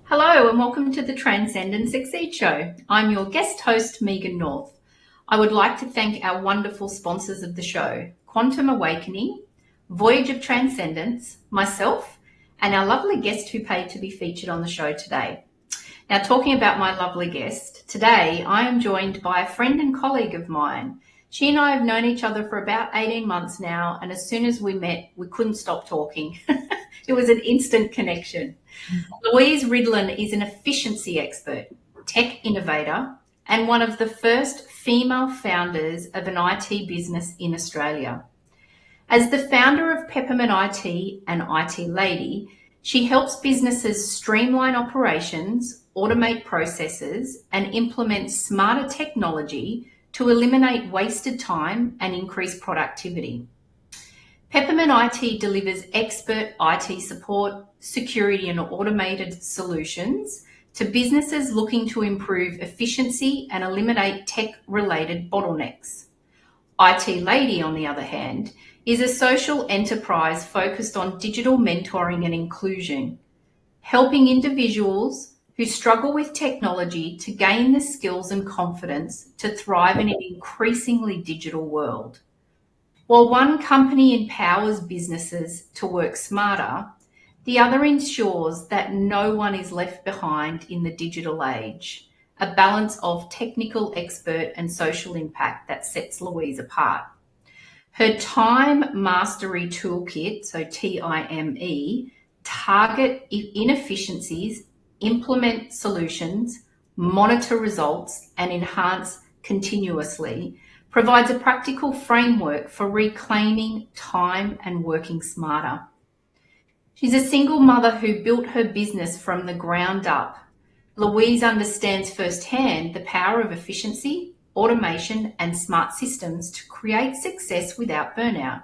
Hello and welcome to the Transcendence Succeed Show. I'm your guest host, Megan North. I would like to thank our wonderful sponsors of the show, Quantum Awakening, Voyage of Transcendence, myself, and our lovely guest who paid to be featured on the show today. Now, talking about my lovely guest, today I am joined by a friend and colleague of mine. She and I have known each other for about 18 months now, and as soon as we met, we couldn't stop talking. It was an instant connection. Louise Ridlen is an efficiency expert, tech innovator, and one of the first female founders of an IT business in Australia. As the founder of Peppermint IT and IT Lady, she helps businesses streamline operations, automate processes, and implement smarter technology to eliminate wasted time and increase productivity. Peppermint IT delivers expert IT support, security and automated solutions to businesses looking to improve efficiency and eliminate tech-related bottlenecks. IT Lady, on the other hand, is a social enterprise focused on digital mentoring and inclusion, helping individuals who struggle with technology to gain the skills and confidence to thrive in an increasingly digital world. While one company empowers businesses to work smarter, the other ensures that no one is left behind in the digital age, a balance of technical expert and social impact that sets Louise apart. Her Time Mastery Toolkit, so TIME, target inefficiencies, implement solutions, monitor results, and enhance continuously, provides a practical framework for reclaiming time and working smarter. She's a single mother who built her business from the ground up. Louise understands firsthand the power of efficiency, automation, and smart systems to create success without burnout.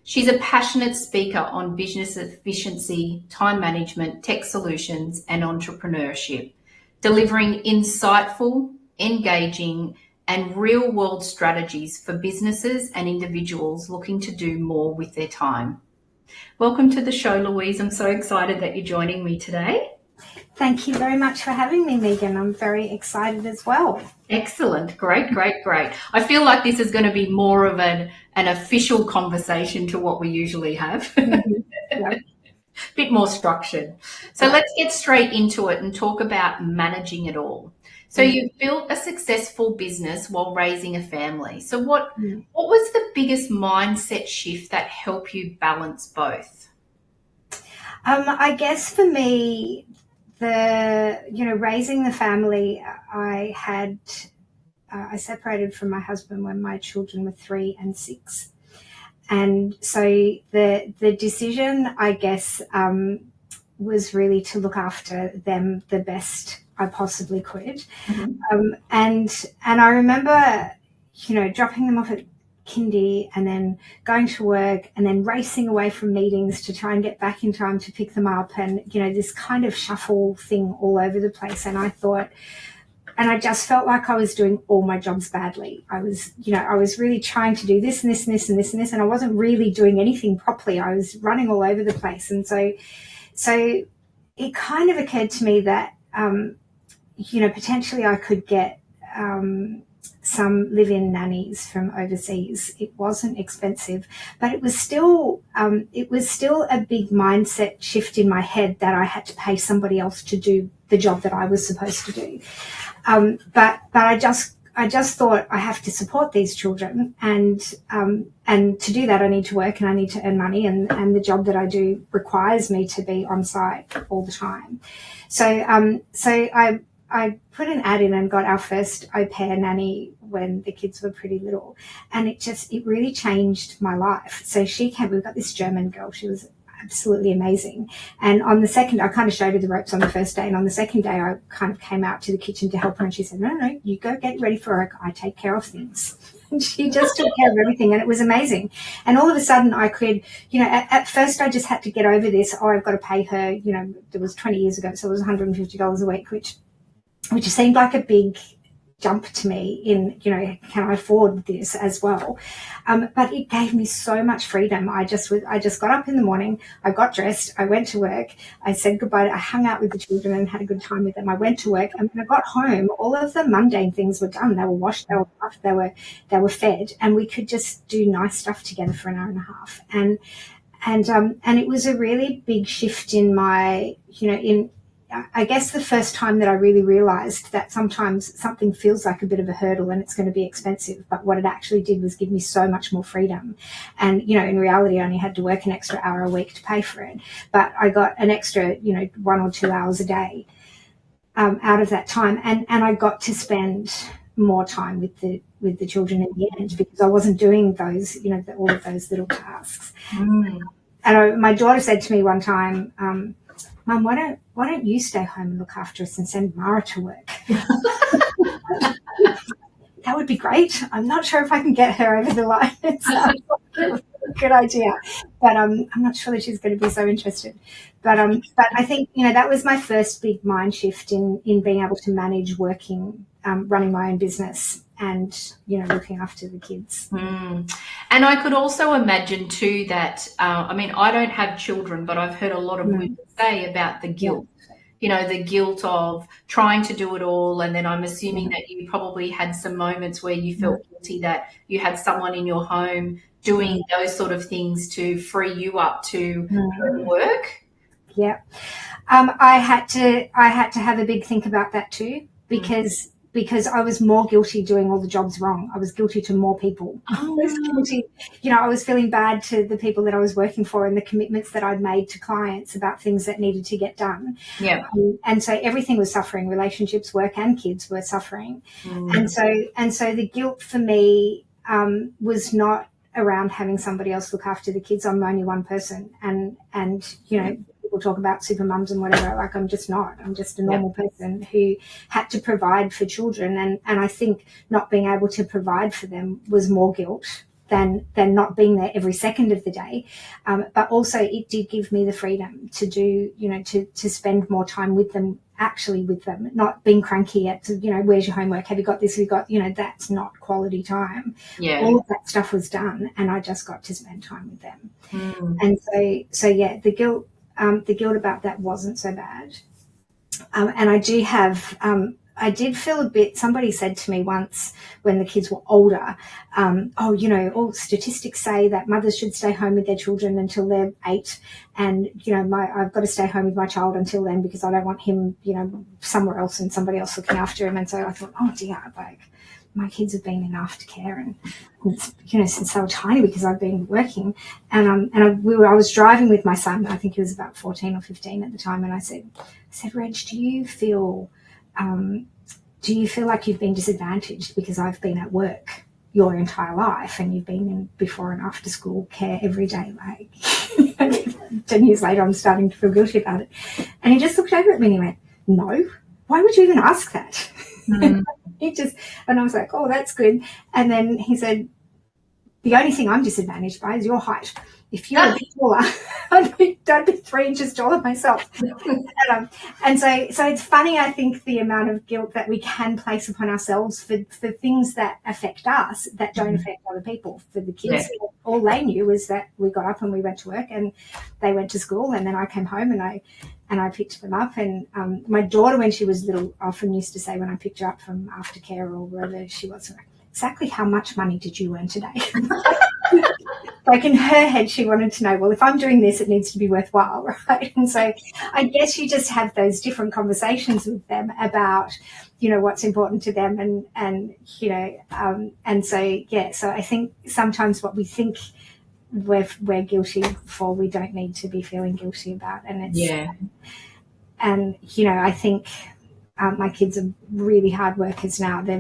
She's a passionate speaker on business efficiency, time management, tech solutions, and entrepreneurship, delivering insightful, engaging, and real-world strategies for businesses and individuals looking to do more with their time. Welcome to the show, Louise. I'm so excited that you're joining me today. Thank you very much for having me, Megan. I'm very excited as well. Excellent. Great. I feel like this is going to be more of an official conversation to what we usually have. Mm-hmm. Yeah. Bit more structured. So let's get straight into it and talk about managing it all. So you've built a successful business while raising a family. So what was the biggest mindset shift that helped you balance both? I guess for me, raising the family, I separated from my husband when my children were 3 and 6. And so the decision, I guess, was really to look after them the best I possibly could. Mm-hmm. And I remember, dropping them off at kindy and then going to work and then racing away from meetings to try and get back in time to pick them up, and, this kind of shuffle thing all over the place. And I just felt like I was doing all my jobs badly. I was really trying to do this and this and this and this and this, and I wasn't really doing anything properly. I was running all over the place. And so it kind of occurred to me that, potentially I could get some live-in nannies from overseas. It wasn't expensive, but it was still a big mindset shift in my head that I had to pay somebody else to do the job that I was supposed to do. But I just thought I have to support these children, and to do that I need to work and I need to earn money, and the job that I do requires me to be on site all the time. So I put an ad in and got our first au pair nanny when the kids were pretty little, and it really changed my life. So she came. We've got this German girl. She was absolutely amazing. And on the second, I kind of showed her the ropes on the first day, and on the second day I kind of came out to the kitchen to help her, and she said, no, you go get ready for work. I take care of things. And she just took care of everything, and it was amazing. And all of a sudden I could, at first I just had to get over this, I've got to pay her, it was 20 years ago, so it was $150 a week, which seemed like a big jump to me in, can I afford this as well? But it gave me so much freedom. I just got up in the morning, I got dressed, I went to work, I said goodbye, I hung out with the children and had a good time with them. I went to work, and when I got home, all of the mundane things were done. They were washed, they were washed, they were fed, and we could just do nice stuff together for an hour and a half. And it was a really big shift in my, I guess the first time that I really realised that sometimes something feels like a bit of a hurdle and it's going to be expensive, but what it actually did was give me so much more freedom. And, in reality, I only had to work an extra hour a week to pay for it, but I got an extra, 1 or 2 hours a day out of that time. And I got to spend more time with the children in the end, because I wasn't doing those, all of those little tasks. And my daughter said to me one time, Mum, why don't you stay home and look after us and send Mara to work? That would be great. I'm not sure if I can get her over the line. It sounds like a good idea, but I'm not sure that she's going to be so interested. But I think that was my first big mind shift in being able to manage working, running my own business, and looking after the kids. And I could also imagine too that I don't have children, but I've heard a lot of women say about the guilt. The guilt of trying to do it all, and then I'm assuming that you probably had some moments where you felt guilty that you had someone in your home doing those sort of things to free you up to work. Yeah, I had to have a big think about that too, because I was more guilty doing all the jobs wrong. I was guilty to more people. I was guilty, I was feeling bad to the people that I was working for and the commitments that I'd made to clients about things that needed to get done. Yeah. And so everything was suffering. Relationships, work, and kids were suffering. And so the guilt for me was not around having somebody else look after the kids. I'm only one person, and people talk about super mums and whatever. Like, I'm just not. I'm just a normal person who had to provide for children, and I think not being able to provide for them was more guilt than not being there every second of the day. But also it did give me the freedom to do, to spend more time with them, actually with them, not being cranky at, where's your homework? Have you got this? Have you got, that's not quality time. Yeah. All of that stuff was done, and I just got to spend time with them. And so the guilt about that wasn't so bad. And I did feel a bit, somebody said to me once when the kids were older, all statistics say that mothers should stay home with their children until they're 8. And, I've got to stay home with my child until then because I don't want him, somewhere else and somebody else looking after him. And so I thought, oh dear, like, my kids have been in aftercare and since they were tiny, because I've been working. And I was driving with my son. I think he was about 14 or 15 at the time. And I said, Reg, do you feel like you've been disadvantaged because I've been at work your entire life and you've been in before and after school care every day? Like, 10 years later, I'm starting to feel guilty about it. And he just looked over at me and he went, no, why would you even ask that? And I was like, oh, that's good. And then he said, the only thing I'm disadvantaged by is your height. If you were a bit taller, I'd be 3 inches taller myself. And so it's funny, I think, the amount of guilt that we can place upon ourselves for things that affect us that don't affect other people. For the kids, all they knew was that we got up and we went to work and they went to school, and then I came home and I picked them up. And my daughter, when she was little, often used to say when I picked her up from aftercare or wherever she was, exactly how much money did you earn today? Like in her head, she wanted to know, well, if I'm doing this, it needs to be worthwhile, right? And so I guess you just have those different conversations with them about, what's important to them. And so I think sometimes what we think we're guilty for, we don't need to be feeling guilty about. And I think my kids are really hard workers now. They're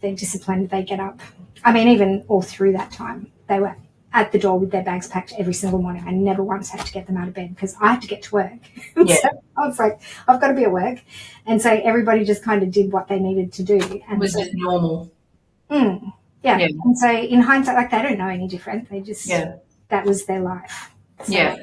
disciplined, they get up. I mean, even all through that time, they were at the door with their bags packed every single morning. I never once had to get them out of bed because I had to get to work. Yeah. So I was like, I've got to be at work. And so everybody just kind of did what they needed to do. And it was just normal. Yeah. And so in hindsight, like, they don't know any different. They just, that was their life. So,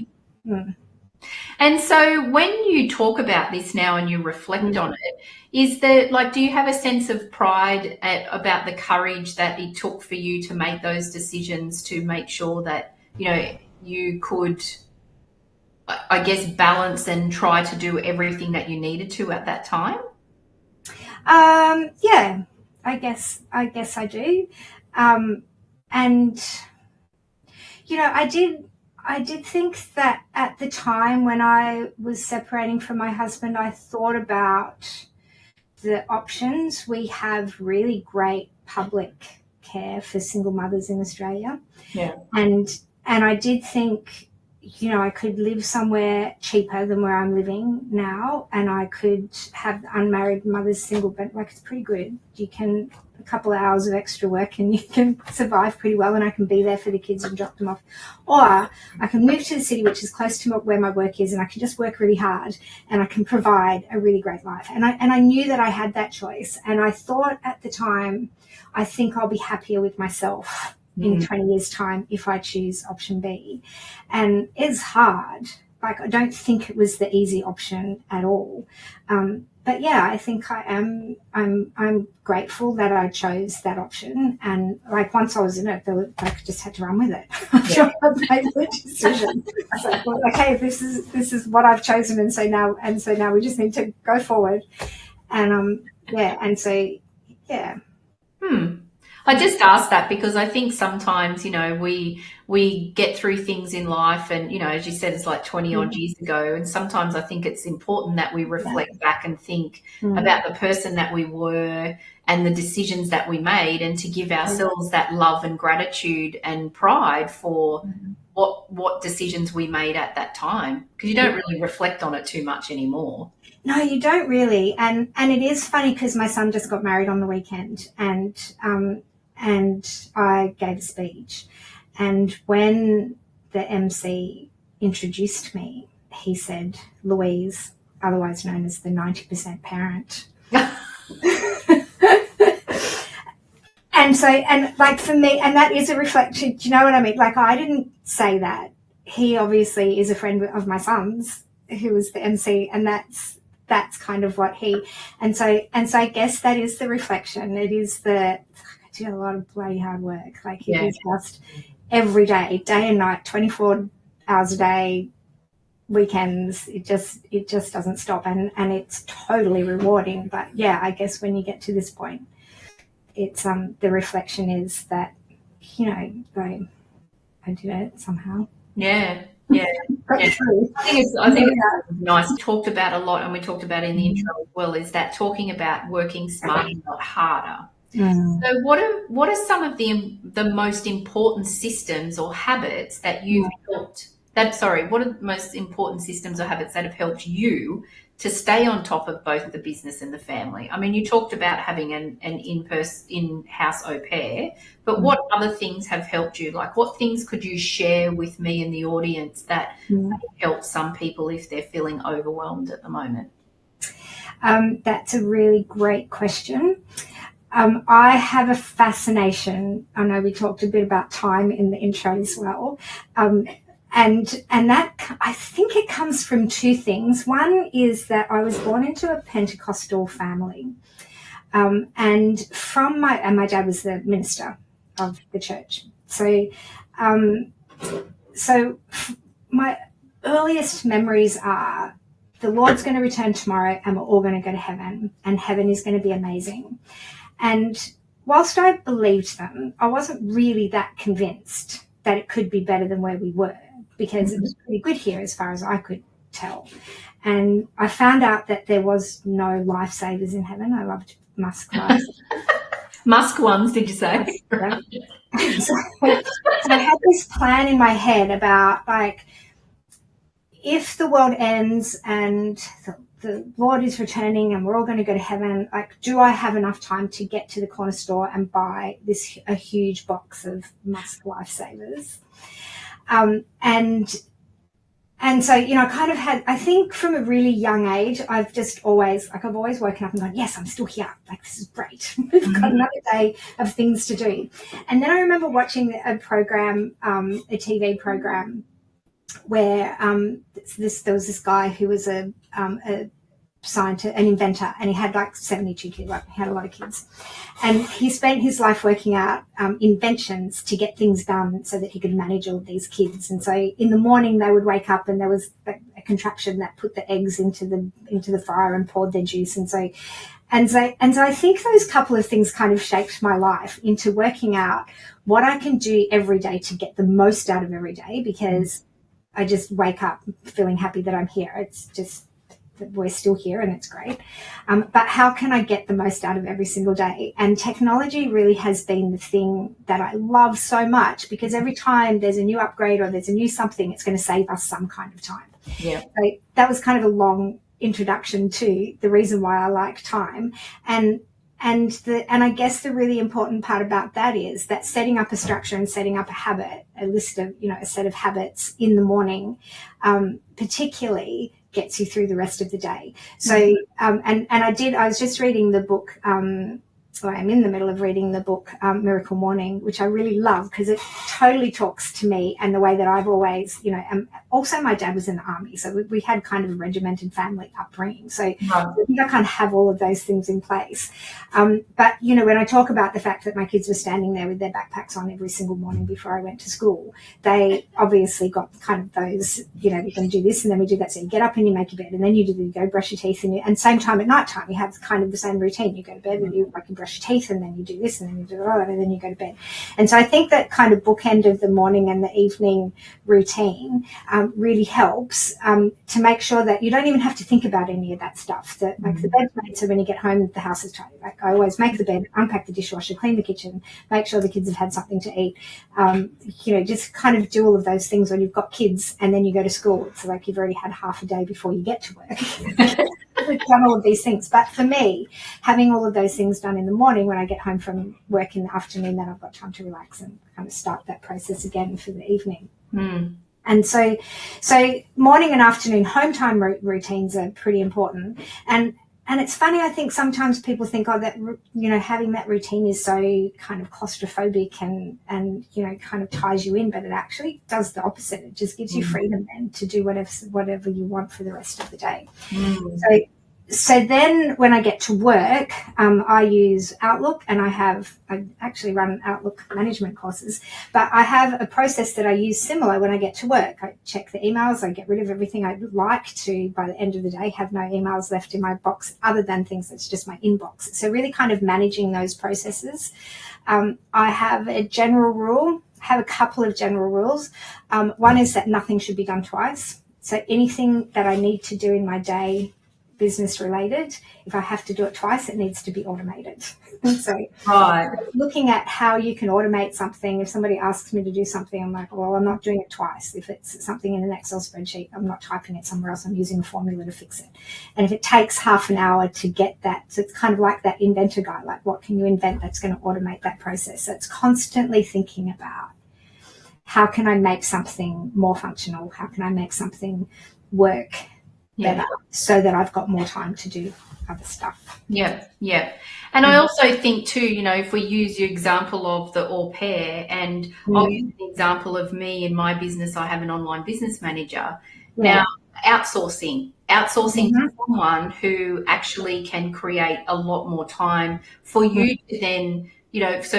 And so when you talk about this now and you reflect on it, do you have a sense of pride about the courage that it took for you to make those decisions, to make sure that, you could, I guess, balance and try to do everything that you needed to at that time? Yeah, I guess I do. And, I did think that at the time when I was separating from my husband, I thought about the options. We have really great public care for single mothers in Australia. Yeah. And I did think, I could live somewhere cheaper than where I'm living now, and I could have unmarried mothers single bed. Like, it's pretty good. You can a couple of hours of extra work and you can survive pretty well, and I can be there for the kids and drop them off. Or I can move to the city, which is close to where my work is, and I can just work really hard and I can provide a really great life. And I knew that I had that choice. And I thought at the time, I think I'll be happier with myself in 20 years' time if I choose option B. And it's hard. Like, I don't think it was the easy option at all. But yeah, I think I'm grateful that I chose that option. And like, once I was in it, I just had to run with it. I made the decision. So I thought, okay, this is what I've chosen, and so now we just need to go forward. And I just asked that because I think sometimes, we get through things in life, and, as you said, it's like 20 odd years ago. And sometimes I think it's important that we reflect back and think about the person that we were and the decisions that we made, and to give ourselves that love and gratitude and pride for what decisions we made at that time, because you don't really reflect on it too much anymore. No, you don't really. And it is funny because my son just got married on the weekend, and I gave a speech. And when the MC introduced me, he said, "Louise, otherwise known as the 90% parent." And like, for me, and that is a reflection, do you know what I mean? Like, I didn't say that. He obviously is a friend of my son's, who was the MC, and that's kind of what and so I guess that is the reflection. It is I do a lot of bloody hard work. Like, it is just every day and night, 24 hours a day, weekends. It just doesn't stop, and it's totally rewarding. But yeah, I guess when you get to this point, it's the reflection is that, I did it somehow. Yeah. I think it's nice. Talked about a lot, and we talked about in the intro as well, is that talking about working smarter, not harder. So what are some of the most important systems or habits that you've helped? What are the most important systems or habits that have helped you to stay on top of both the business and the family? I mean, you talked about having an in-house au pair, but what other things have helped you? Like, what things could you share with me and the audience that help some people if they're feeling overwhelmed at the moment? That's a really great question. I have a fascination. I know we talked a bit about time in the intro as well. And that, I think it comes from two things. One is that I was born into a Pentecostal family. And my dad was the minister of the church. So my earliest memories are the Lord's going to return tomorrow and we're all going to go to heaven and heaven is going to be amazing. And whilst I believed them, I wasn't really that convinced that it could be better than where we were, because it was pretty good here as far as I could tell. And I found out that there was no lifesavers in heaven. I loved Musk lives. Musk ones, did you say? Yeah. So I had this plan in my head about, like, if the world ends and the Lord is returning and we're all going to go to heaven, like, do I have enough time to get to the corner store and buy a huge box of Musk lifesavers? And so, I kind of had, I think from a really young age, I've always woken up and gone, yes, I'm still here. Like, this is great. We've got another day of things to do. And then I remember watching a program, a TV program, where there was this guy who was a scientist, an inventor, and he had like 72 kids. Like, he had a lot of kids, and he spent his life working out inventions to get things done so that he could manage all of these kids. And so in the morning they would wake up and there was a contraption that put the eggs into the fire and poured their juice. And so I think those couple of things kind of shaped my life into working out what I can do every day to get the most out of every day, because I just wake up feeling happy that I'm here. It's just that we're still here and it's great. But how can I get the most out of every single day? And technology really has been the thing that I love so much, because every time there's a new upgrade or there's a new something, it's going to save us some kind of time. Yeah. So that was kind of a long introduction to the reason why I like time. And I guess the really important part about that is that setting up a structure and setting up a habit, a list of, a set of habits in the morning, particularly gets you through the rest of the day. So, I was just reading the book, I'm in the middle of reading the book, Miracle Morning, which I really love because it totally talks to me and the way that I've always, also my dad was in the army. So we had kind of a regimented family upbringing. So I think I kind of have all of those things in place. But, when I talk about the fact that my kids were standing there with their backpacks on every single morning before I went to school, they obviously got kind of those, we're going to do this and then we do that. So you get up and you make your bed and then you go brush your teeth and same time at night time, you have kind of the same routine. You go to bed and you brush your teeth and then you do this and then you do that and then you go to bed. And so I think that kind of bookend of the morning and the evening routine really helps to make sure that you don't even have to think about any of that stuff. That, like, the bed's made so when you get home the house is tidy. Like, I always make the bed, unpack the dishwasher, clean the kitchen, make sure the kids have had something to eat. Just kind of do all of those things when you've got kids and then you go to school. It's like you've already had half a day before you get to work. We've done all of these things. But for me, having all of those things done in the morning when I get home from work in the afternoon, then I've got time to relax and kind of start that process again for the evening. And so morning and afternoon home time routines are pretty important. And it's funny, I think sometimes people think, that, having that routine is so kind of claustrophobic and kind of ties you in, but it actually does the opposite. It just gives you freedom then to do whatever you want for the rest of the day. So then when I get to work, I use Outlook, and I actually run Outlook management courses, but I have a process that I use similar when I get to work. I check the emails, I get rid of everything I'd like to, by the end of the day, have no emails left in my box other than things that's just my inbox. So really kind of managing those processes. I have a general rule, have a couple of general rules. One is that nothing should be done twice. So anything that I need to do in my day, business related, if I have to do it twice, it needs to be automated. So looking at how you can automate something. If somebody asks me to do something, I'm like, well, I'm not doing it twice. If it's something in an Excel spreadsheet, I'm not typing it somewhere else. I'm using a formula to fix it. And if it takes half an hour to get that, so it's kind of like that inventor guy, like, what can you invent that's going to automate that process? So it's constantly thinking about, how can I make something more functional? How can I make something work better so that I've got more time to do other stuff? Yeah. And I also think too, if we use your example of the au pair, and I'll use the example of me in my business, I have an online business manager. Now, outsourcing to someone who actually can create a lot more time for you to then so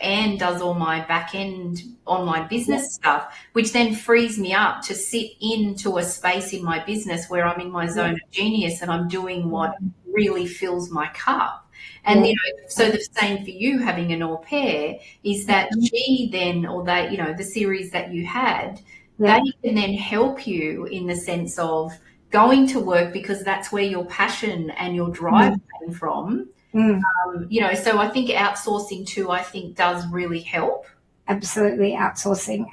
Anne does all my back end online business stuff, which then frees me up to sit into a space in my business where I'm in my zone of genius and I'm doing what really fills my cup. And, so the same for you having an au pair is that she then, or they, the series that you had, they can then help you in the sense of going to work because that's where your passion and your drive came from. So I think outsourcing too, I think does really help. Absolutely, outsourcing.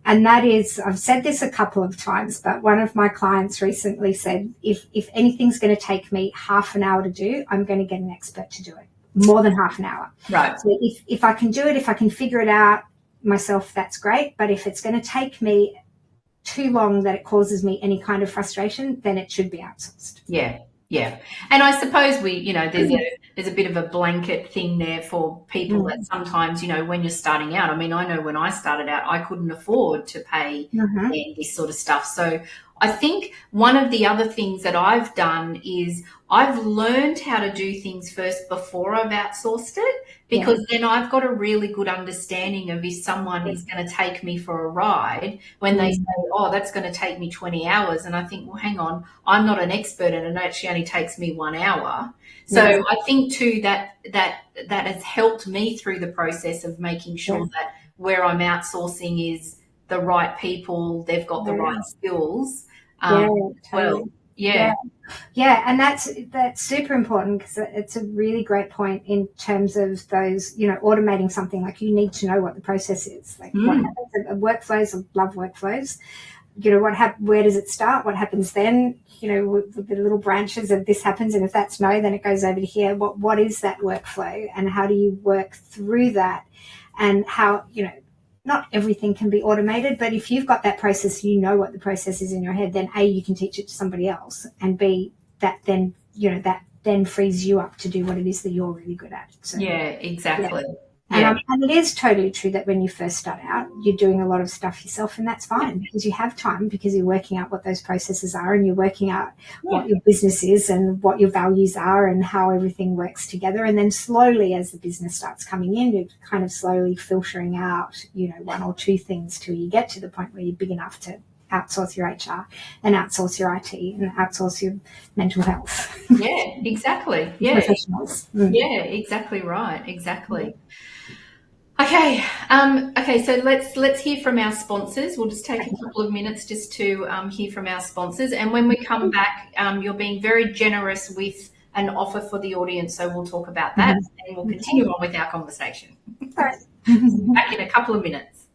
And that is, I've said this a couple of times, but one of my clients recently said, if anything's going to take me half an hour to do, I'm going to get an expert to do it. More than half an hour. Right. So if I can do it, if I can figure it out myself, that's great. But if it's going to take me too long that it causes me any kind of frustration, then it should be outsourced. Yeah. And I suppose there's a bit of a blanket thing there for people that sometimes, when you're starting out, I mean, I know when I started out, I couldn't afford to pay this sort of stuff. So I think one of the other things that I've done is I've learned how to do things first before I've outsourced it, because then I've got a really good understanding of if someone is going to take me for a ride when they say, oh, that's going to take me 20 hours. And I think, well, hang on, I'm not an expert and it actually only takes me 1 hour. So I think too that has helped me through the process of making sure that where I'm outsourcing is the right people, they've got the right skills. Totally. And that's super important, because it's a really great point in terms of those, automating something. Like, you need to know what the process is. Like what happens, workflows, I love workflows. Where does it start? What happens then? With the little branches of this happens, and if that's no, then it goes over to here. What is that workflow, and how do you work through that? And how, not everything can be automated, but if you've got that process, what the process is in your head, then A, you can teach it to somebody else, and B, that then, that then frees you up to do what it is that you're really good at. So, exactly. And it is totally true that when you first start out, you're doing a lot of stuff yourself, and that's fine because you have time, because you're working out what those processes are, and you're working out what your business is and what your values are and how everything works together. And then slowly, as the business starts coming in, you're kind of slowly filtering out, one or two things till you get to the point where you're big enough to outsource your HR and outsource your IT and outsource your mental health. Yeah, exactly. Yeah. Professionals. Yeah, exactly right. Exactly. Okay. So let's hear from our sponsors. We'll just take a couple of minutes just to hear from our sponsors. And when we come back, you're being very generous with an offer for the audience. So we'll talk about that and we'll continue on with our conversation. All right. Back in a couple of minutes.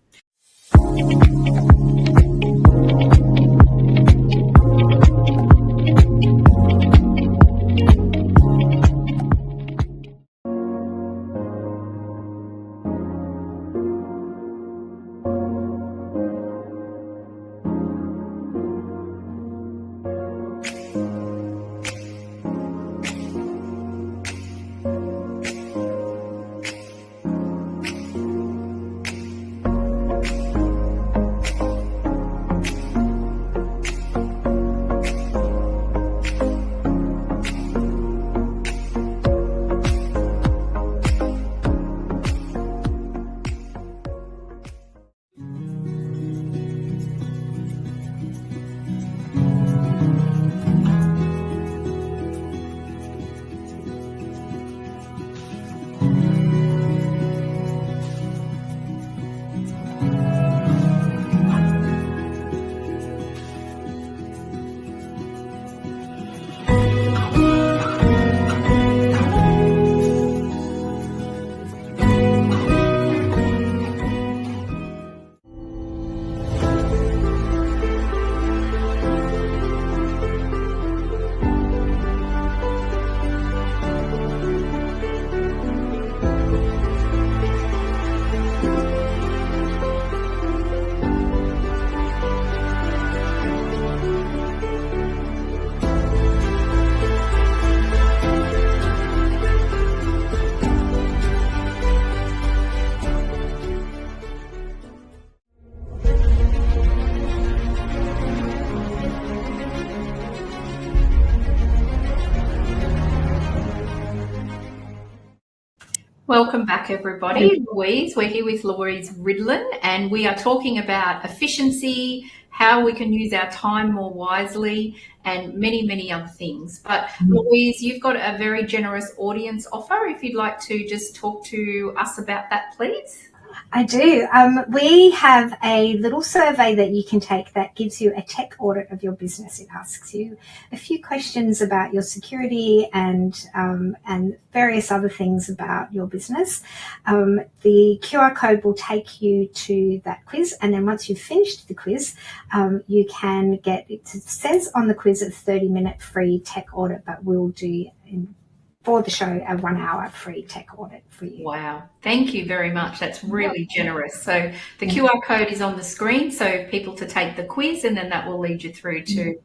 Welcome back, everybody. Louise, we're here with Louise Ridlen, and we are talking about efficiency, how we can use our time more wisely, and many, many other things. But Louise, you've got a very generous audience offer. If you'd like to just talk to us about that, please. I do. We have a little survey that you can take that gives you a tech audit of your business. It asks you a few questions about your security and various other things about your business. The QR code will take you to that quiz, and then once you've finished the quiz, you can get, it says on the quiz, a 30-minute free tech audit, but we'll do for the show a 1 hour free tech audit for you. Wow. Thank you very much. That's really generous. So the QR code is on the screen, so people to take the quiz, and then that will lead you through to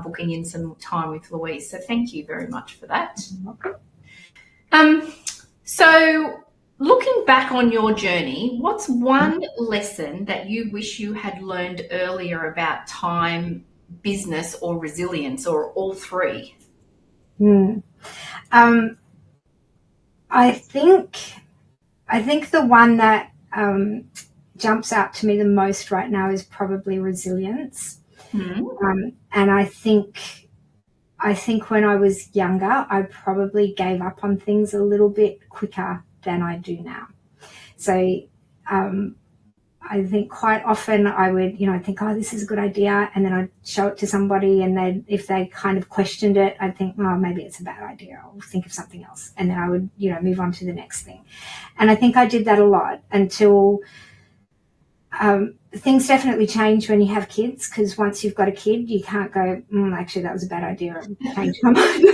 booking in some time with Louise. So thank you very much for that. So looking back on your journey, what's one lesson that you wish you had learned earlier about time, business, or resilience, or all three? I think the one that jumps out to me the most right now is probably resilience. And I think when I was younger, I probably gave up on things a little bit quicker than I do now. So I think quite often I would, think, oh, this is a good idea. And then I'd show it to somebody, and if they kind of questioned it, I'd think, oh, maybe it's a bad idea. I'll think of something else. And then I would, move on to the next thing. And I think I did that a lot until things definitely change when you have kids, because once you've got a kid, you can't go, actually, that was a bad idea. I changed my mind.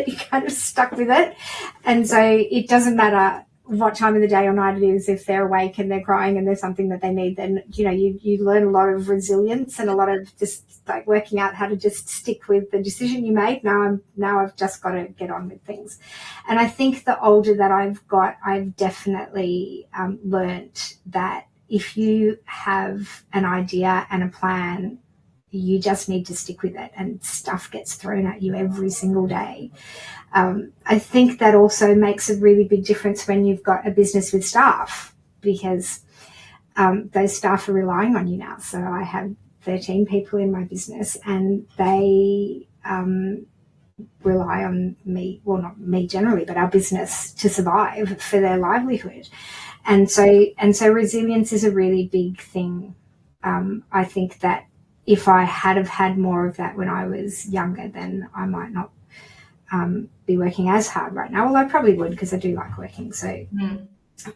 You kind of stuck with it. And so it doesn't matter what time of the day or night it is. If they're awake and they're crying and there's something that they need, then you learn a lot of resilience and a lot of just like working out how to just stick with the decision you made. Now I've just got to get on with things. And I think the older that I've got, I've definitely learnt that if you have an idea and a plan, you just need to stick with it, and stuff gets thrown at you every single day. I think that also makes a really big difference when you've got a business with staff, because those staff are relying on you now. So I have 13 people in my business, and they rely on me, well, not me generally, but our business to survive for their livelihood. And so resilience is a really big thing. I think that if I had had more of that when I was younger, then I might not be working as hard right now. Well, I probably would, because I do like working. So,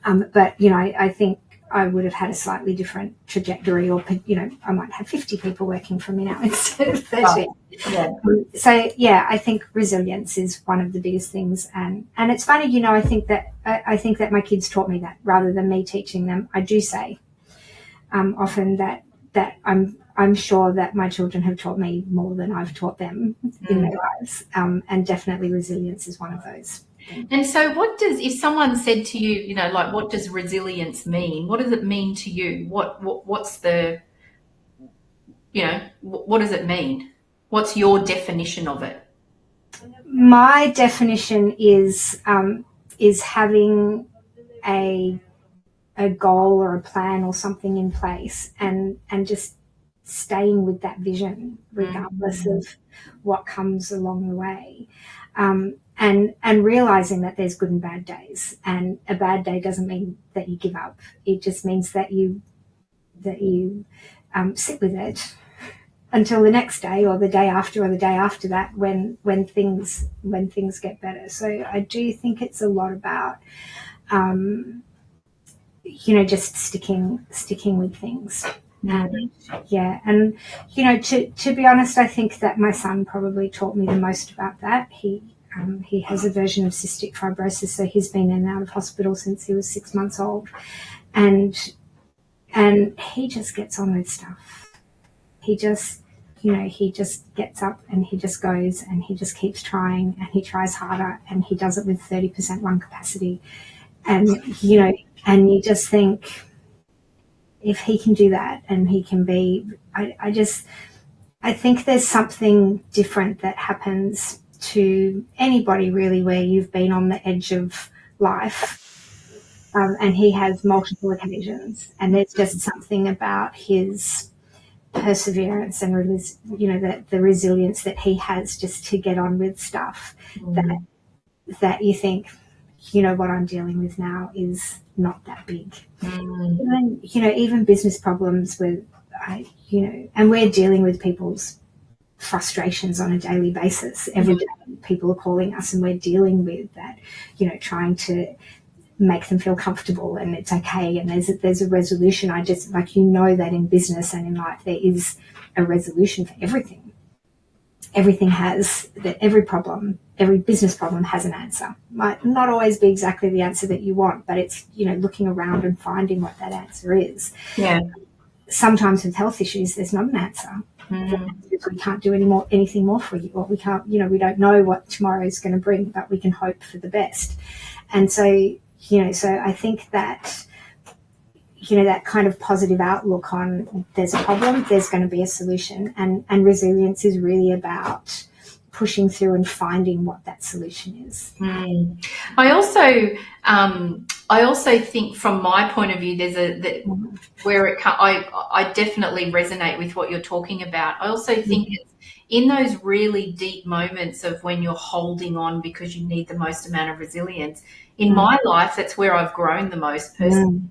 but I think I would have had a slightly different trajectory, or I might have 50 people working for me now instead of 30. So yeah, I think resilience is one of the biggest things, and it's funny, I think that my kids taught me that rather than me teaching them. I do say often that I'm sure that my children have taught me more than I've taught them in their lives, and definitely resilience is one of those. And so if someone said to you, what does resilience mean? What does it mean to you? What's the, what does it mean? What's your definition of it? My definition is having a goal or a plan or something in place, and just staying with that vision regardless of what comes along the way, and realizing that there's good and bad days, and a bad day doesn't mean that you give up. It just means that you sit with it until the next day, or the day after, or the day after that, when things get better. So I do think it's a lot about just sticking with things. And to be honest, I think that my son probably taught me the most about that. He has a version of cystic fibrosis, so he's been in and out of hospital since he was 6 months old, and he just gets on with stuff. He just gets up and he just goes, and he just keeps trying, and he tries harder, and he does it with 30% lung capacity, and and you just think, if he can do that, and he can be, I think there's something different that happens to anybody really, where you've been on the edge of life, and he has multiple occasions, and there's just something about his perseverance and the resilience that he has just to get on with stuff that you think, what I'm dealing with now is not that big. And, even business problems with, and we're dealing with people's frustrations on a daily basis. Every day people are calling us and we're dealing with that, trying to make them feel comfortable and it's okay and there's a resolution. I just that in business and in life there is a resolution for everything. Everything has that. Every business problem has an answer. Might not always be exactly the answer that you want, but it's looking around and finding what that answer is. Yeah. Sometimes with health issues there's not an answer. We can't do anything more for you, or we can't, we don't know what tomorrow is going to bring, but we can hope for the best. And so so I think that, that kind of positive outlook on there's a problem, there's going to be a solution, and resilience is really about pushing through and finding what that solution is. I also think from my point of view, I definitely resonate with what you're talking about. I also think it's in those really deep moments of when you're holding on because you need the most amount of resilience. In my life, that's where I've grown the most personally.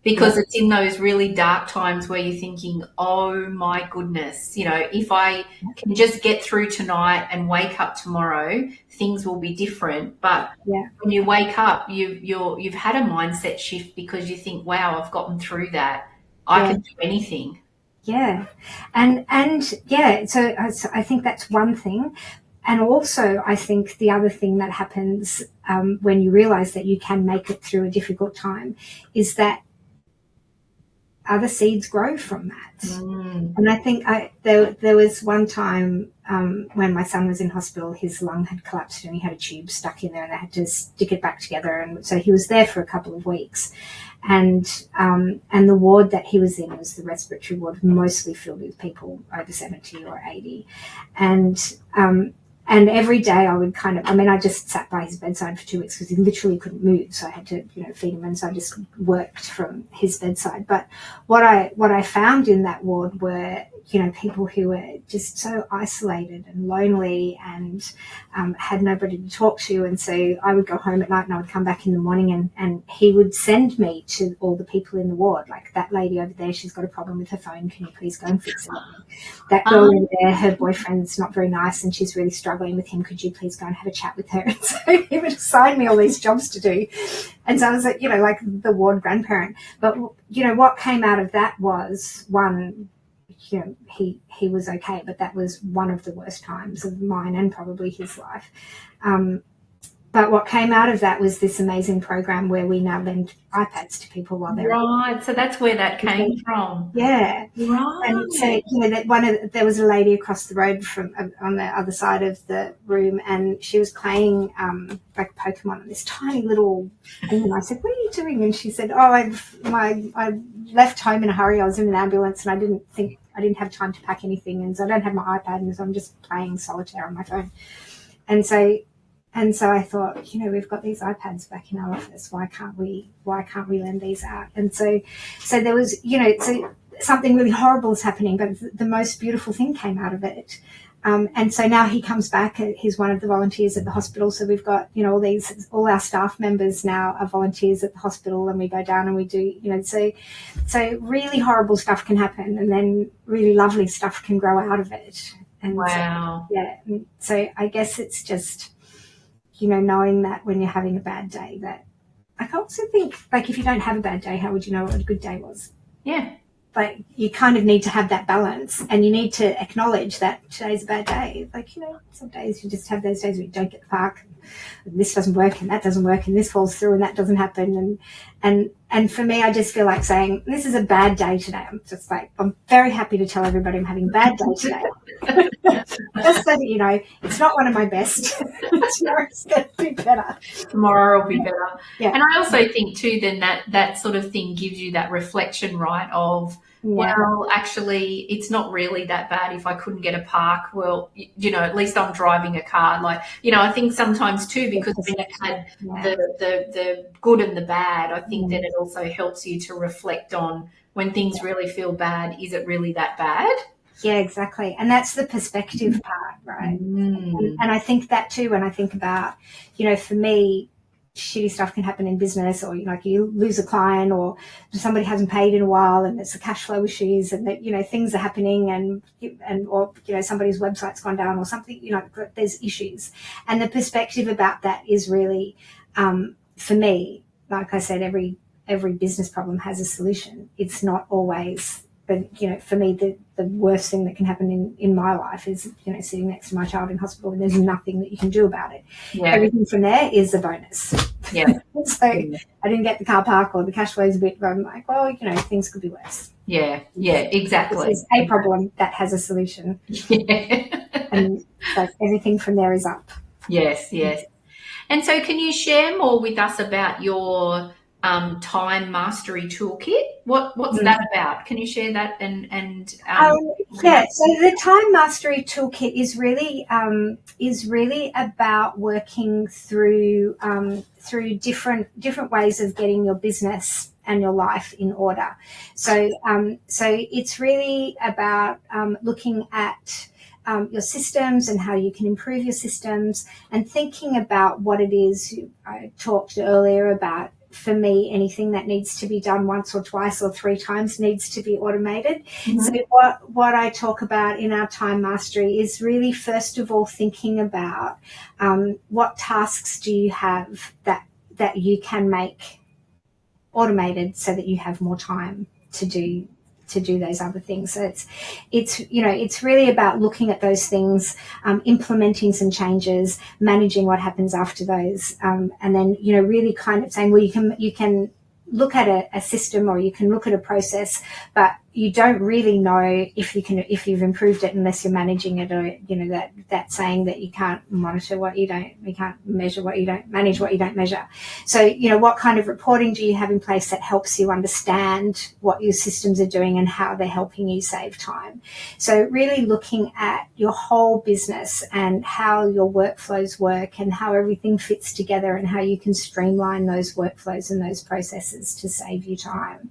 Because it's in those really dark times where you're thinking, oh my goodness, if I can just get through tonight and wake up tomorrow, things will be different. But when you wake up, you've had a mindset shift because you think, wow, I've gotten through that. I can do anything. Yeah. And so I think that's one thing. And also, I think the other thing that happens when you realize that you can make it through a difficult time is that other seeds grow from that. And I think there was one time when my son was in hospital, his lung had collapsed and he had a tube stuck in there and they had to stick it back together. And so he was there for a couple of weeks. And the ward that he was in was the respiratory ward, mostly filled with people over 70 or 80. And every day I would I just sat by his bedside for 2 weeks because he literally couldn't move. So I had to, feed him. And so I just worked from his bedside. But what I found in that ward were, people who were just so isolated and lonely and had nobody to talk to. And so I would go home at night and I would come back in the morning and he would send me to all the people in the ward. Like, that lady over there, she's got a problem with her phone. Can you please go and fix it? That girl over there, her boyfriend's not very nice and she's really struggling with him. Could you please go and have a chat with her? And so he would assign me all these jobs to do. And so I was like, like the ward grandparent. But, what came out of that was, one, he was okay, but that was one of the worst times of mine and probably his life. But what came out of that was this amazing program where we now lend iPads to people while they're right. So that's where that came from. Yeah, right. And so there was a lady across the road from on the other side of the room, and she was playing like Pokemon on this tiny little thing. And I said, "What are you doing?" And she said, "Oh, I left home in a hurry. I was in an ambulance, and I didn't have time to pack anything, and so I don't have my iPad, and so I'm just playing solitaire on my phone." And so I thought, we've got these iPads back in our office. Why can't we lend these out? And so there was, so something really horrible is happening, but the most beautiful thing came out of it. And so now he comes back. He's one of the volunteers at the hospital. So we've got, all our staff members now are volunteers at the hospital, and we go down and we do, so really horrible stuff can happen, and then really lovely stuff can grow out of it. And wow. So I guess it's just, knowing that when you're having a bad day, that I also think, like, if you don't have a bad day, how would you know what a good day was? Yeah. Like, you kind of need to have that balance, and you need to acknowledge that today's a bad day. Like, some days you just have those days where you don't get the park, and this doesn't work, and that doesn't work, and this falls through, and that doesn't happen. And for me, I just feel like saying, this is a bad day today. I'm just like, I'm very happy to tell everybody I'm having a bad day today. Just so that it's not one of my best. Tomorrow's going to be better. Tomorrow will be better. Yeah. And I also think too, then that sort of thing gives you that reflection, right, of well, actually, it's not really that bad if I couldn't get a park. Well, at least I'm driving a car. Like, I think sometimes too, because when you've had the good and the bad, I think that it also helps you to reflect on when things really feel bad, is it really that bad? Yeah, exactly. And that's the perspective part, right? And I think that too, when I think about, for me, shitty stuff can happen in business, or you lose a client, or somebody hasn't paid in a while and it's the cash flow issues, and that things are happening, or somebody's website's gone down or something, there's issues. And the perspective about that is really, for me, like I said, every business problem has a solution. It's not always. But, for me, the worst thing that can happen in my life is, sitting next to my child in hospital and there's nothing that you can do about it. Yeah. Everything from there is a bonus. Yeah. So I didn't get the car park, or the cash flow is a bit, but I'm like, well, things could be worse. Yeah, exactly. This is a problem that has a solution. Yeah. And so everything from there is up. Yes. And so can you share more with us about your time mastery toolkit? What's that about? Can you share that? So the time mastery toolkit is really about working through different ways of getting your business and your life in order. So it's really about looking at your systems and how you can improve your systems, and thinking about what it is. I talked earlier about, for me, anything that needs to be done once or twice or 3 times needs to be automated. Mm-hmm. So what I talk about in our time mastery is really, first of all, thinking about what tasks do you have that you can make automated so that you have more time to do those other things. So it's really about looking at those things, implementing some changes, managing what happens after those, and then really kind of saying, well, you can look at a system, or you can look at a process, but you don't really know if you've improved it unless you're managing it, or that saying that you can't monitor what you can't measure what you don't, manage what you don't measure. So what kind of reporting do you have in place that helps you understand what your systems are doing and how they're helping you save time? So really looking at your whole business and how your workflows work and how everything fits together, and how you can streamline those workflows and those processes to save you time.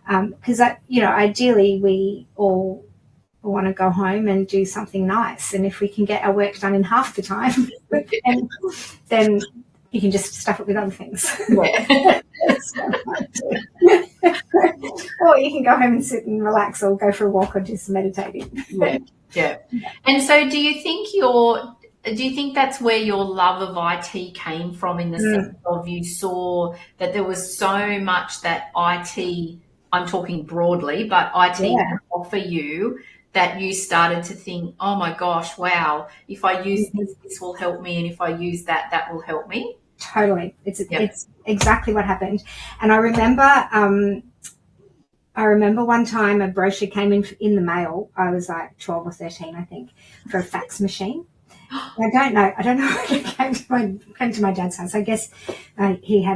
Because ideally we all want to go home and do something nice, and if we can get our work done in half the time, then you can just stuff it with other things. Yeah. Or you can go home and sit and relax, or go for a walk, or do some meditating. Yeah. And so do you think that's where your love of IT came from, in the sense of, you saw that there was so much that IT, I'm talking broadly, but IT can offer you, that you started to think, oh my gosh, wow, if I use this will help me, and if I use that will help me? Totally. It's exactly what happened. And I remember one time a brochure came in the mail. I was like 12 or 13, I think, for a fax machine. I don't know when it came to my dad's house. I guess he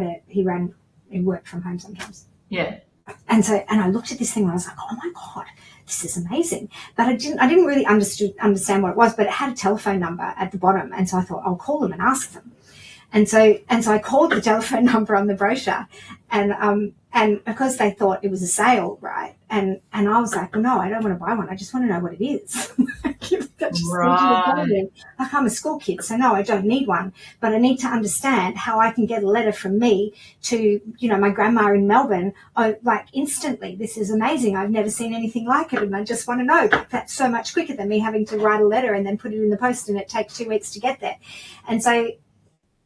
worked from home sometimes. Yeah. And I looked at this thing and I was like, oh my God, this is amazing. But I didn't really understand what it was, but it had a telephone number at the bottom. And so I thought, I'll call them and ask them. And so I called the telephone number on the brochure, and because they thought it was a sale, right? And I was like, well, no, I don't want to buy one. I just want to know what it is. Right. Like, I'm a school kid, so no, I don't need one, but I need to understand how I can get a letter from me to, my grandma in Melbourne, like instantly. This is amazing. I've never seen anything like it, and I just want to know. Like, that's so much quicker than me having to write a letter and then put it in the post, and it takes 2 weeks to get there. And so,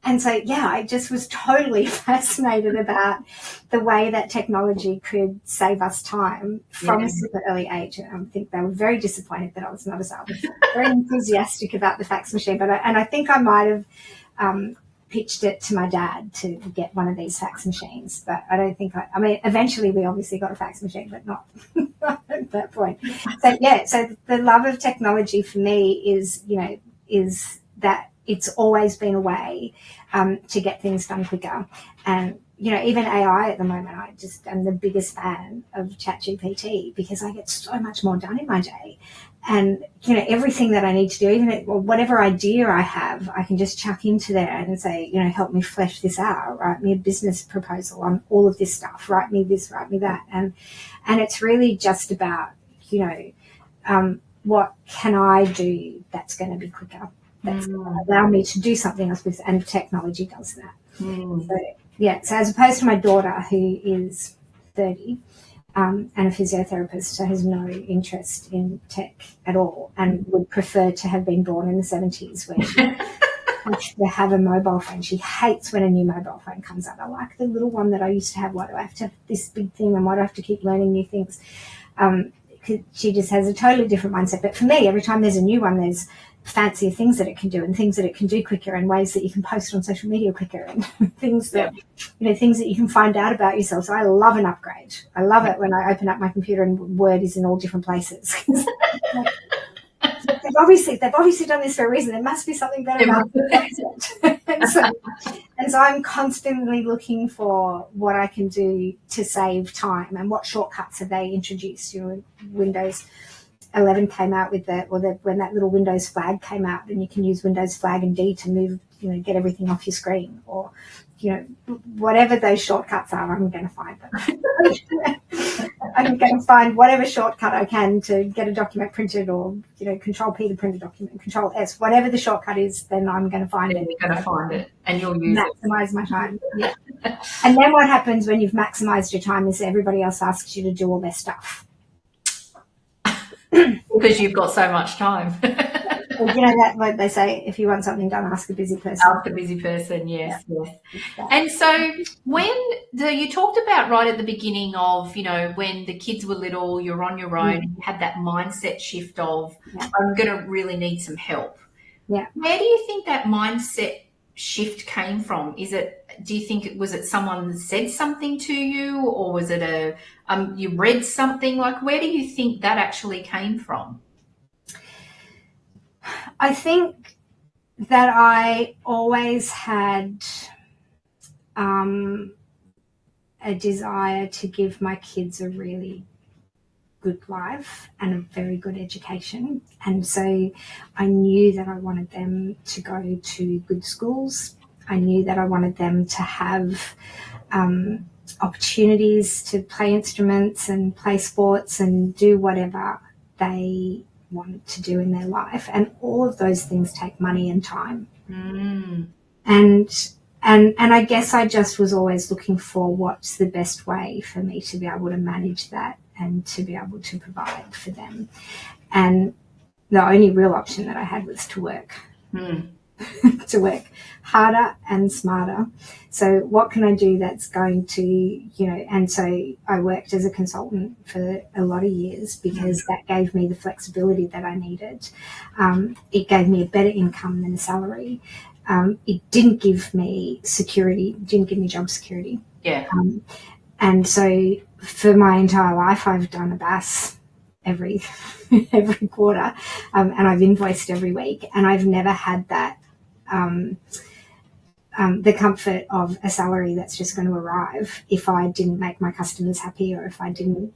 I just was totally fascinated about the way that technology could save us time from a super early age. I think they were very disappointed that I was not a sale. Very enthusiastic about the fax machine, I think I might have pitched it to my dad to get one of these fax machines, but I don't think eventually we obviously got a fax machine, but not at that point. So the love of technology for me is that it's always been a way to get things done quicker. And, even AI at the moment, I just am the biggest fan of ChatGPT because I get so much more done in my day. And, everything that I need to do, even whatever idea I have, I can just chuck into there and say, help me flesh this out, write me a business proposal on all of this stuff, write me this, write me that. And it's really just about, what can I do that's going to be quicker, that's going to allow me to do something else with, and technology does that. So as opposed to my daughter, who is 30, and a physiotherapist, who has no interest in tech at all and would prefer to have been born in the 70s where she has to have a mobile phone. She hates when a new mobile phone comes out. I like the little one that I used to have. Why do I have to have this big thing, and why do I have to keep learning new things? She just has a totally different mindset. But for me, every time there's a new one, there's fancier things that it can do and things that it can do quicker and ways that you can post on social media quicker and things that things that you can find out about yourself. So I love an upgrade. I love it when I open up my computer and Word is in all different places. They've obviously done this for a reason. There must be something better about it. and so I'm constantly looking for what I can do to save time and what shortcuts have they introduced. Windows 11 came out with when that little Windows flag came out, then you can use Windows flag and D to move, get everything off your screen, or, whatever those shortcuts are, I'm going to find them. I'm going to find whatever shortcut I can to get a document printed, or, Control P to print a document, Control S, whatever the shortcut is, then I'm going to find it. You're going to find it and you'll use maximize my time. Yeah. And then what happens when you've maximized your time is everybody else asks you to do all their stuff. Because you've got so much time. Well, that what they say, if you want something done, ask a busy person. Ask a busy person, yes. And so you talked about right at the beginning of, when the kids were little, you're on your own, you had that mindset shift of, I'm going to really need some help. Yeah. Where do you think that mindset shift came from? Do you think was it someone that said something to you, or was it you read something? Like, where do you think that actually came from? I think that I always had a desire to give my kids a really good life and a very good education. And so I knew that I wanted them to go to good schools. I knew that I wanted them to have opportunities to play instruments and play sports and do whatever they wanted to do in their life. And all of those things take money and time. And I guess I just was always looking for what's the best way for me to be able to manage that and to be able to provide for them. And the only real option that I had was to work. To work harder and smarter. So what can I do that's going to, and so I worked as a consultant for a lot of years because that gave me the flexibility that I needed. It gave me a better income than a salary. It didn't give me security, didn't give me job security. Yeah. And so for my entire life, I've done a BAS every quarter, and I've invoiced every week, and I've never had that the comfort of a salary that's just going to arrive. If I didn't make my customers happy, or if I didn't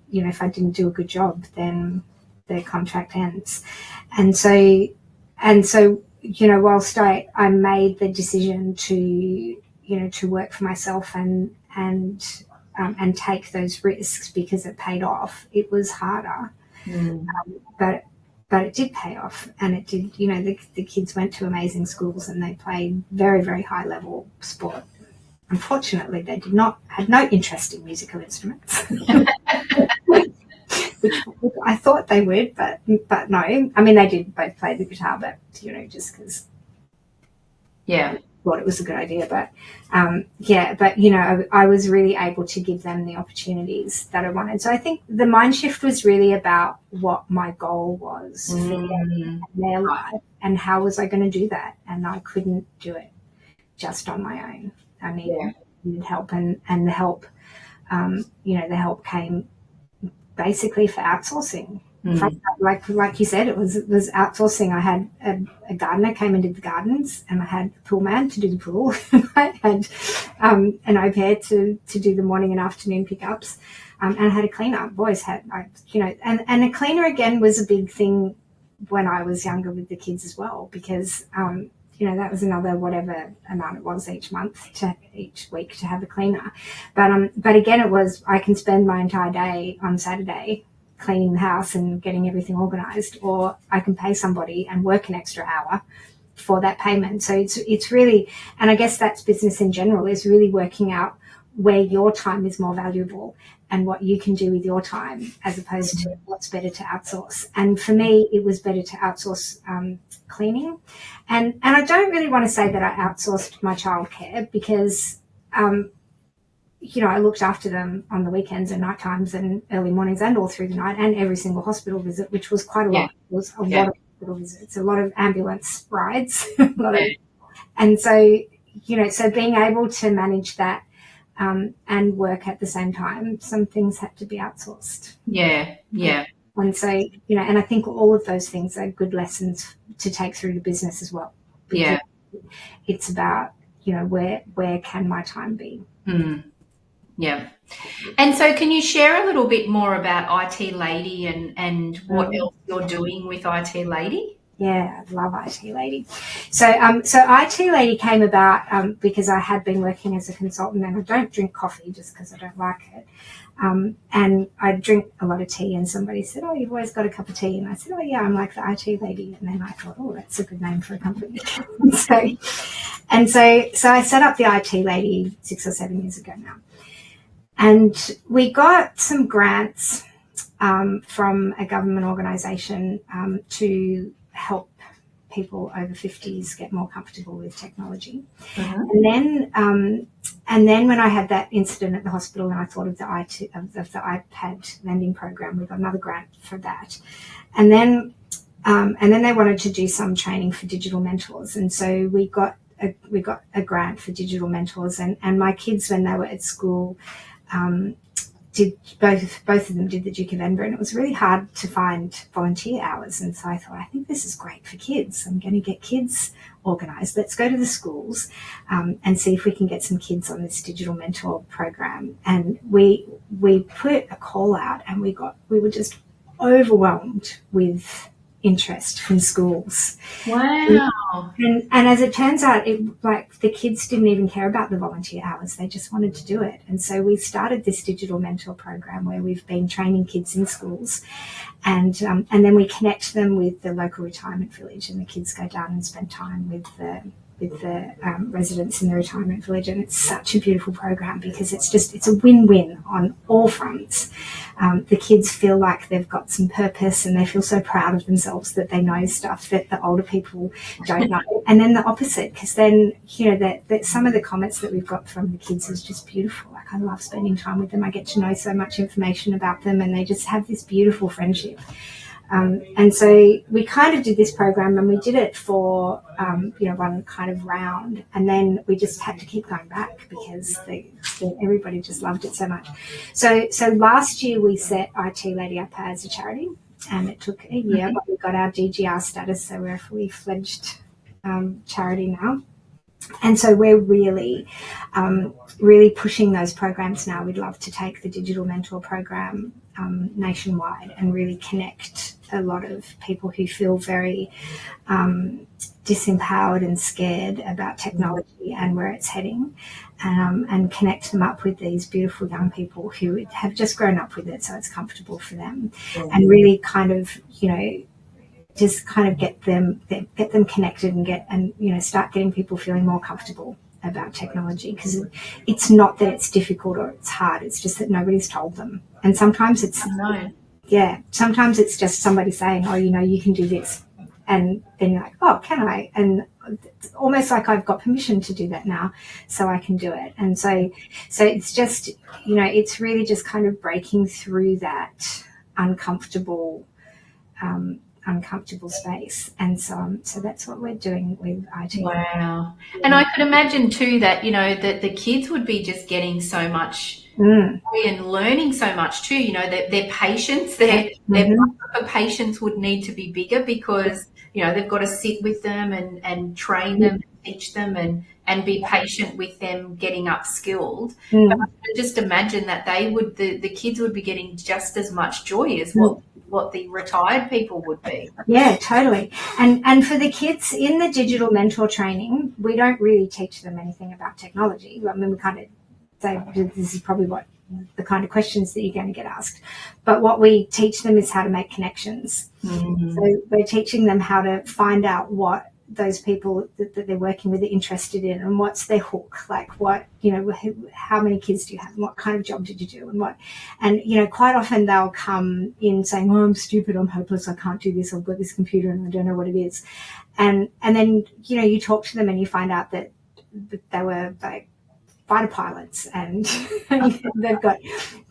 do a good job, then the contract ends. And so whilst I made the decision to work for myself and take those risks because it paid off, it was harder. But it did pay off, and it did, the kids went to amazing schools and they played very, very high level sport. Unfortunately, they had no interest in musical instruments, which I thought they would, but no. I mean, they did both play the guitar, but, just because thought it was a good idea. But, I was really able to give them the opportunities that I wanted. So I think the mind shift was really about what my goal was for them and their life, and how was I going to do that. And I couldn't do it just on my own. I needed help, and the help, the help came basically for outsourcing. From, like you said, it was outsourcing. I had a gardener came and did the gardens, and I had a pool man to do the pool. I had an au pair to do the morning and afternoon pickups, and I had a cleaner. I've always had, and a cleaner again was a big thing when I was younger with the kids as well, because that was another whatever amount it was each week to have a cleaner. But again, it was, I can spend my entire day on Saturday cleaning the house and getting everything organized, or I can pay somebody and work an extra hour for that payment. So it's really, and I guess that's business in general, is really working out where your time is more valuable and what you can do with your time, as opposed to what's better to outsource. And for me, it was better to outsource cleaning. And I don't really want to say that I outsourced my childcare, because I looked after them on the weekends and night times and early mornings and all through the night, and every single hospital visit, which was quite a lot. It was a lot of hospital visits, a lot of ambulance rides, and so, so being able to manage that and work at the same time, some things had to be outsourced. And so, and I think all of those things are good lessons to take through the business as well. Because it's about, where can my time be? Yeah. And so can you share a little bit more about IT Lady and what else you're doing with IT Lady? Yeah, I love IT Lady. So IT Lady came about because I had been working as a consultant, and I don't drink coffee just because I don't like it. And I drink a lot of tea, and somebody said, "Oh, you've always got a cup of tea." And I said, "Oh yeah, I'm like the IT Lady." And then I thought, "Oh, that's a good name for a company." So I set up the IT Lady 6 or 7 years ago now. And we got some grants from a government organisation to help people over 50s get more comfortable with technology. And then when I had that incident at the hospital, and I thought of the iPad lending program, we got another grant for that. And then they wanted to do some training for digital mentors, and so we got a grant for digital mentors. And my kids, when they were at school, did both of them did the Duke of Edinburgh, and it was really hard to find volunteer hours. And so I thought, I think this is great for kids. I'm going to get kids organised. Let's go to the schools and see if we can get some kids on this digital mentor program. And we put a call out, and we were just overwhelmed with interest from schools. Wow. And as it turns out, the kids didn't even care about the volunteer hours. They just wanted to do it. And so we started this digital mentor program where we've been training kids in schools, and then we connect them with the local retirement village, and the kids go down and spend time with the residents in the retirement village. And it's such a beautiful program because it's a win-win on all fronts. The kids feel like they've got some purpose, and they feel so proud of themselves that they know stuff that the older people don't know. And then the opposite, because then, that some of the comments that we've got from the kids is just beautiful. Like, I love spending time with them. I get to know so much information about them, and they just have this beautiful friendship. And so we kind of did this program, and we did it for, one kind of round, and then we just had to keep going back because everybody just loved it so much. So last year we set IT Lady up as a charity, and it took a year, but we got our DGR status, so we're a fully fledged charity now. And so we're really pushing those programs now. We'd love to take the Digital Mentor program nationwide and really connect a lot of people who feel very disempowered and scared about technology and where it's heading, and connect them up with these beautiful young people who have just grown up with it, so it's comfortable for them, and really kind of, just kind of get them connected and start getting people feeling more comfortable about technology, because it's not that it's difficult or it's hard, it's just that nobody's told them. And sometimes sometimes it's just somebody saying, oh, you can do this, and then you're like, oh, can I? And it's almost like I've got permission to do that now, so I can do it. And so it's just, it's really just kind of breaking through that uncomfortable uncomfortable space. And so that's what we're doing with IT. Wow. And I could imagine too that, that the kids would be just getting so much joy and learning so much too, that their patience, their for patience would need to be bigger because, they've got to sit with them and train them, teach them and be patient with them getting upskilled. But I could just imagine that the kids would be getting just as much joy as what the retired people would be. Yeah, totally. And for the kids in the digital mentor training, we don't really teach them anything about technology. I mean, we kind of say this is probably what the kind of questions that you're going to get asked. But what we teach them is how to make connections. So we're teaching them how to find out what those people that they're working with are interested in and what's their hook, like what, how many kids do you have and what kind of job did you do and quite often they'll come in saying, oh, I'm stupid, I'm hopeless, I can't do this, I've got this computer and I don't know what it is. And then, you talk to them and you find out that they were like fighter pilots and they've got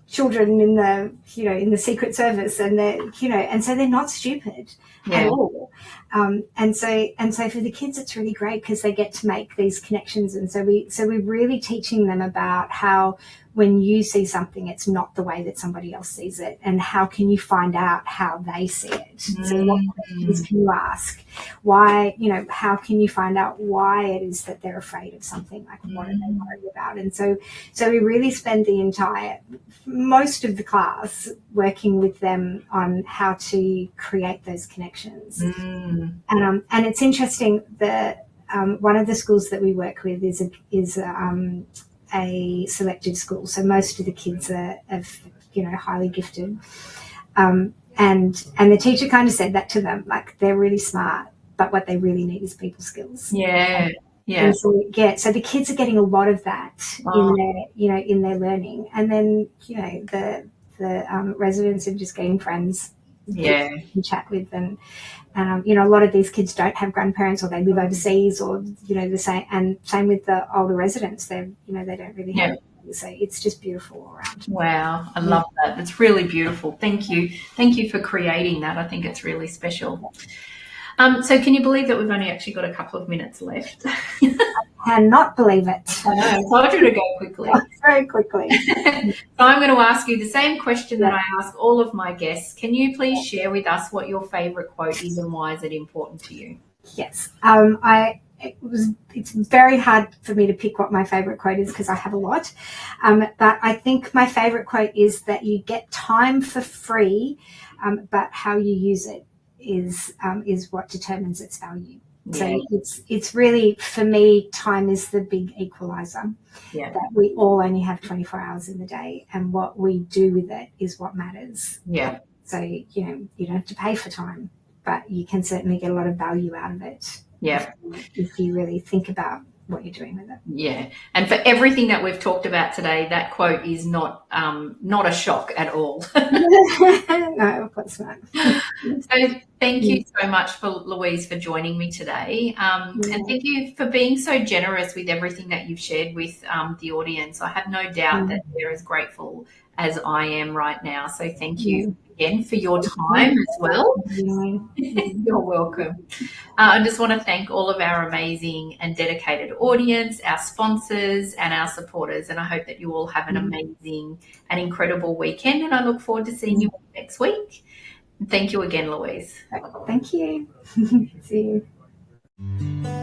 children in the Secret Service and and so they're not stupid at all. And so for the kids, it's really great because they get to make these connections. And so we're really teaching them about how when you see something, it's not the way that somebody else sees it. And how can you find out how they see it? So what questions can you ask? Why, how can you find out why it is that they're afraid of something? Like what are they worried about? And so we really spend most of the class working with them on how to create those connections. And it's interesting that one of the schools that we work with is a selective school, so most of the kids are highly gifted, and the teacher kind of said that to them, like they're really smart, but what they really need is people skills. And so the kids are getting a lot of that in their learning, and then the residents are just getting friends to chat with, and a lot of these kids don't have grandparents or they live overseas or same with the older residents. They don't really have. So it's just beautiful all around. Wow, I love that. It's really beautiful. Thank you for creating that. I think it's really special. So can you believe that we've only actually got a couple of minutes left? I cannot believe it. I know, I told you to go quickly. Very quickly. So I'm going to ask you the same question that I ask all of my guests. Can you please share with us what your favourite quote is and why is it important to you? Yes. It's very hard for me to pick what my favourite quote is because I have a lot. But I think my favourite quote is that you get time for free, but how you use it is what determines its value. So it's really, for me, time is the big equalizer. That we all only have 24 hours in the day, and what we do with it is what matters. So you don't have to pay for time, but you can certainly get a lot of value out of it. If you really think about what you're doing with it. And for everything that we've talked about today, that quote is not a shock at all. No, of course not. So thank you so much for Louise for joining me today, and thank you for being so generous with everything that you've shared with the audience. I have no doubt that they're as grateful as I am right now. So thank you again for your time as well. You're welcome. I just want to thank all of our amazing and dedicated audience, our sponsors and our supporters, and I hope that you all have an amazing and incredible weekend, and I look forward to seeing you next week. Thank you again, Louise. Thank you. See you.